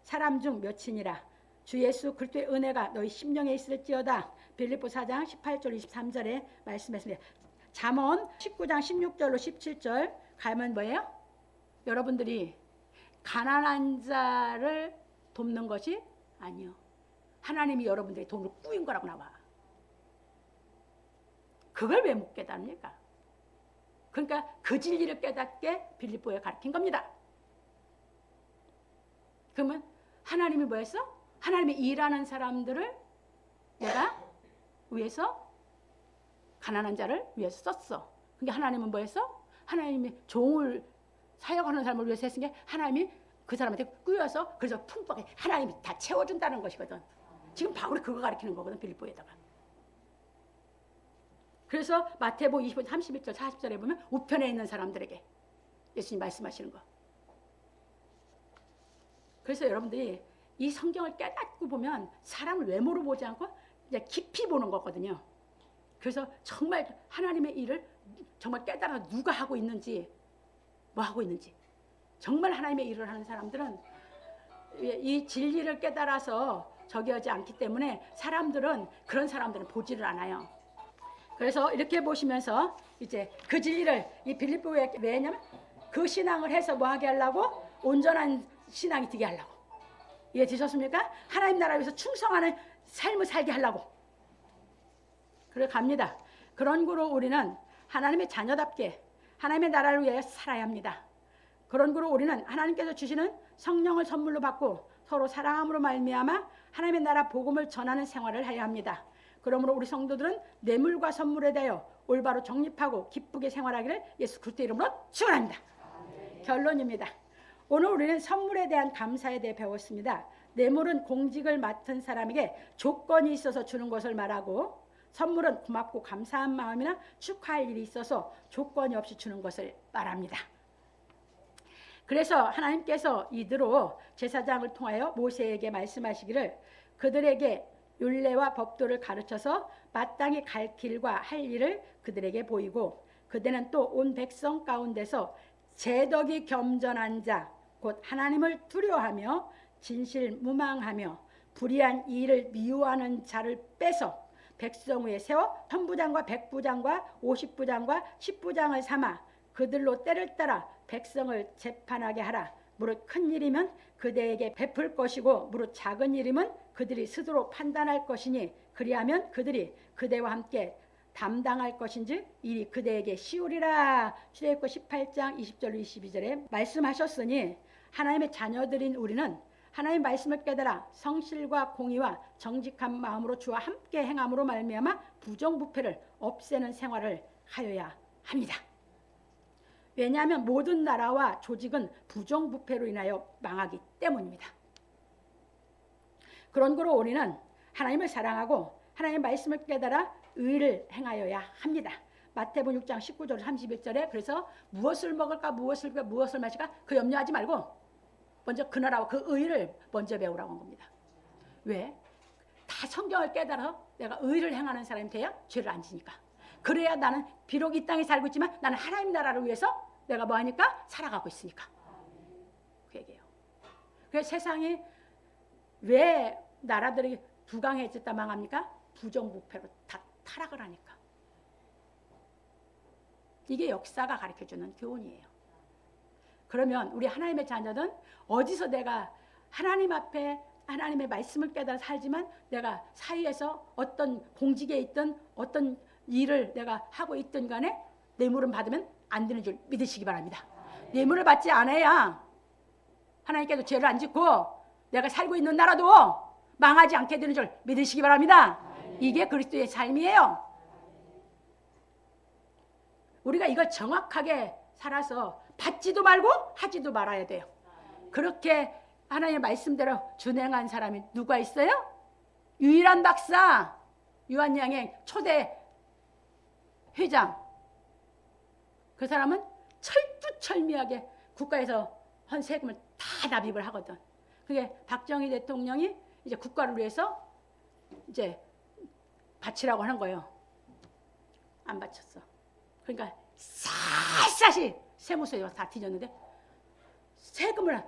Speaker 1: 사람 중 몇이니라. 주 예수 그리스도의 은혜가 너희 심령에 있을지어다. 빌립보 4장 18절 23절에 말씀했습니다. 잠언 19장 16절로 17절 가면 뭐예요? 여러분들이 가난한 자를 돕는 것이 아니요. 하나님이 여러분들의 돈을 꾸인 거라고 나와. 그걸 왜 못 깨닫습니까? 그러니까 그 진리를 깨닫게 빌립보에 가르친 겁니다. 그러면 하나님이 뭐였어? 하나님이 일하는 사람들을 내가 위해서 가난한 자를 위해서 썼어. 그러니까 하나님은 뭐였어? 하나님이 종을 사역하는 사람을 위해서 했은 게 하나님이 그 사람한테 꾸여서 그래서 풍부하게 하나님이 다 채워준다는 것이거든. 지금 바울이 그거 가르치는 거거든. 빌립보에다가. 그래서 마태복음 25, 31절 40절에 보면 우편에 있는 사람들에게 예수님 말씀하시는 거. 그래서 여러분들이 이 성경을 깨닫고 보면 사람을 외모로 보지 않고 이제 깊이 보는 거거든요. 그래서 정말 하나님의 일을 정말 깨달아서 누가 하고 있는지 뭐 하고 있는지 정말 하나님의 일을 하는 사람들은 이 진리를 깨달아서 저기 하지 않기 때문에 그런 사람들은 보지를 않아요. 그래서 이렇게 보시면서 이제 그 진리를 이 빌립보에 왜냐면 그 신앙을 해서 뭐 하게 하려고? 온전한 신앙이 되게 하려고. 이해 되셨습니까? 하나님 나라 위해서 충성하는 삶을 살게 하려고. 그래 갑니다. 그런 거로 우리는 하나님의 자녀답게 하나님의 나라를 위해 살아야 합니다. 그런 거로 우리는 하나님께서 주시는 성령을 선물로 받고 서로 사랑함으로 말미암아 하나님의 나라 복음을 전하는 생활을 해야 합니다. 그러므로 우리 성도들은 뇌물과 선물에 대하여 올바로 정립하고 기쁘게 생활하기를 예수 그리스도 이름으로 축원합니다. 결론입니다. 오늘 우리는 선물에 대한 감사에 대해 배웠습니다. 뇌물은 공직을 맡은 사람에게 조건이 있어서 주는 것을 말하고 선물은 고맙고 감사한 마음이나 축하할 일이 있어서 조건이 없이 주는 것을 말합니다. 그래서 하나님께서 이대로 제사장을 통하여 모세에게 말씀하시기를 그들에게 율례와 법도를 가르쳐서 마땅히 갈 길과 할 일을 그들에게 보이고 그들은 또 온 백성 가운데서 제덕이 겸전한 자 곧 하나님을 두려워하며 진실무망하며 불의한 일을 미워하는 자를 빼서 백성 위에 세워 천부장과 백부장과 50부장과 10부장을 삼아 그들로 때를 따라 백성을 재판하게 하라. 무릇 큰 일이면 그대에게 베풀 것이고 무릇 작은 일이면 그들이 스스로 판단할 것이니 그리하면 그들이 그대와 함께 담당할 것인지 일이 그대에게 쉬우리라. 출애굽기 18장 20절 22절에 말씀하셨으니 하나님의 자녀들인 우리는 하나님의 말씀을 깨달아 성실과 공의와 정직한 마음으로 주와 함께 행함으로 말미암아 부정부패를 없애는 생활을 하여야 합니다. 왜냐하면 모든 나라와 조직은 부정부패로 인하여 망하기 때문입니다. 그런 거로 우리는 하나님을 사랑하고 하나님의 말씀을 깨달아 의를 행하여야 합니다. 마태복음 6장 19절 31절에 그래서 무엇을 먹을까 무엇을 마실까 그 염려하지 말고 먼저 그 나라와 그 의를 먼저 배우라고 한 겁니다. 왜? 다 성경을 깨달아서 내가 의를 행하는 사람이 돼야 죄를 안 지니까. 그래야 나는 비록 이 땅에 살고 있지만 나는 하나님 나라를 위해서 내가 뭐 하니까? 살아가고 있으니까. 그 얘기예요. 그래서 세상이 왜 나라들이 부강해졌다 망합니까? 부정부패로 다 타락을 하니까. 이게 역사가 가르쳐주는 교훈이에요. 그러면 우리 하나님의 자녀는 어디서 내가 하나님 앞에 하나님의 말씀을 깨달아 살지만 내가 사이에서 어떤 공직에 있든 어떤 일을 내가 하고 있든 간에 뇌물은 받으면 안 되는 줄 믿으시기 바랍니다. 뇌물을 받지 않아야 하나님께도 죄를 안 짓고 내가 살고 있는 나라도 망하지 않게 되는 줄 믿으시기 바랍니다. 이게 그리스도의 삶이에요. 우리가 이걸 정확하게 살아서 받지도 말고 하지도 말아야 돼요. 그렇게 하나님의 말씀대로 준행한 사람이 누가 있어요? 유일한 박사 유한양행 초대 회장. 그 사람은 철두철미하게 국가에서 한 세금을 다 납입을 하거든. 그게 박정희 대통령이 이제 국가를 위해서 이제 바치라고 하는 거예요. 안 바쳤어. 그러니까 샅샅이 세무서에 다 뒤졌는데 세금을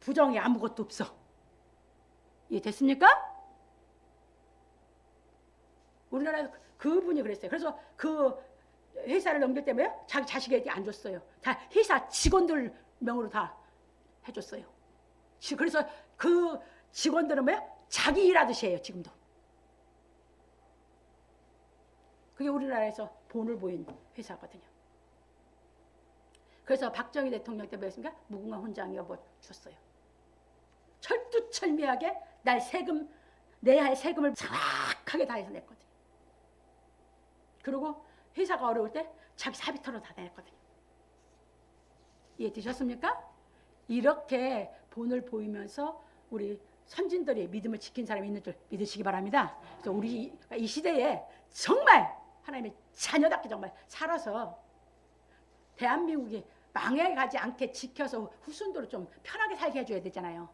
Speaker 1: 부정이 아무것도 없어. 이해됐습니까? 우리나라에서 그분이 그랬어요. 그래서 그 회사를 넘길 때 뭐예요? 자기 자식에게 안 줬어요. 다 회사 직원들 명으로 다 해줬어요. 그래서 그 직원들은 뭐예요? 자기 일하듯이 해요. 지금도. 그게 우리나라에서 본을 보인 회사거든요. 그래서 박정희 대통령 때 뭐였습니까? 무궁화 훈장이요 뭐 줬어요. 철두철미하게 날 세금 내야 할 세금을 정확하게 다 해서 냈거든요. 그리고 회사가 어려울 때 자기 사비터로 다 냈거든요. 이해되셨습니까? 이렇게 본을 보이면서 우리 선진들이 믿음을 지킨 사람이 있는 줄 믿으시기 바랍니다. 그래서 우리 이 시대에 정말 하나님의 자녀답게 정말 살아서 대한민국이 망해가지 않게 지켜서 후손들을 좀 편하게 살게 해줘야 되잖아요.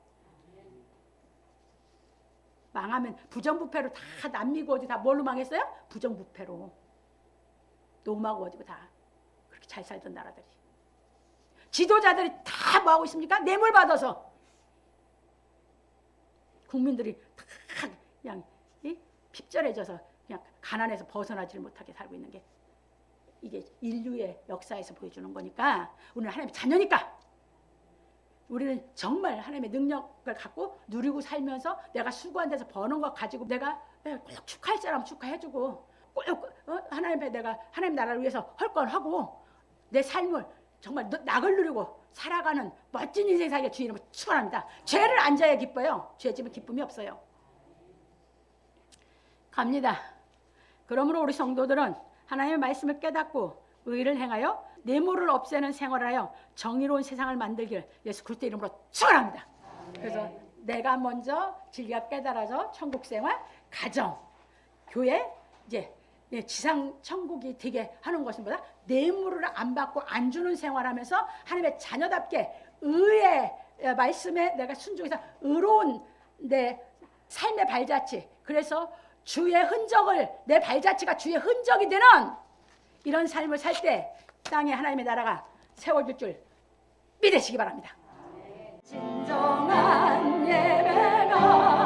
Speaker 1: 망하면 부정부패로 다 남미고 어디 다 뭘로 망했어요? 부정부패로. 노마고 어디고 다 그렇게 잘 살던 나라들이. 지도자들이 다 뭐하고 있습니까? 뇌물 받아서. 국민들이 다 그냥 핍절해져서 그냥 가난해서 벗어나지를 못하게 살고 있는 게 이게 인류의 역사에서 보여주는 거니까 우리는 하나님의 자녀니까 우리는 정말 하나님의 능력을 갖고 누리고 살면서 내가 수고한 데서 버는 것 가지고 내가 꼭 축하할 사람 축하해주고 꼭 하나님 내가 하나님 나라를 위해서 할 건 하고 내 삶을 정말 낙을 누리고 살아가는 멋진 인생 살기를 주의 이름으로 축원합니다. 죄를 안 져야 기뻐요. 죄 지면 기쁨이 없어요. 갑니다. 그러므로 우리 성도들은 하나님의 말씀을 깨닫고 의를 행하여 뇌물을 없애는 생활하여 정의로운 세상을 만들기를 예수 그리스도 이름으로 축원합니다. 그래서 내가 먼저 진리가 깨달아서 천국 생활, 가정, 교회 이제 지상 천국이 되게 하는 것보다 뇌물을 안 받고 안 주는 생활하면서 하나님의 자녀답게 의의 말씀에 내가 순종해서 의로운 내 삶의 발자취. 그래서 주의 흔적을 내 발자취가 주의 흔적이 되는 이런 삶을 살 때 땅에 하나님의 나라가 세워질 줄 믿으시기 바랍니다. 진정한 예배가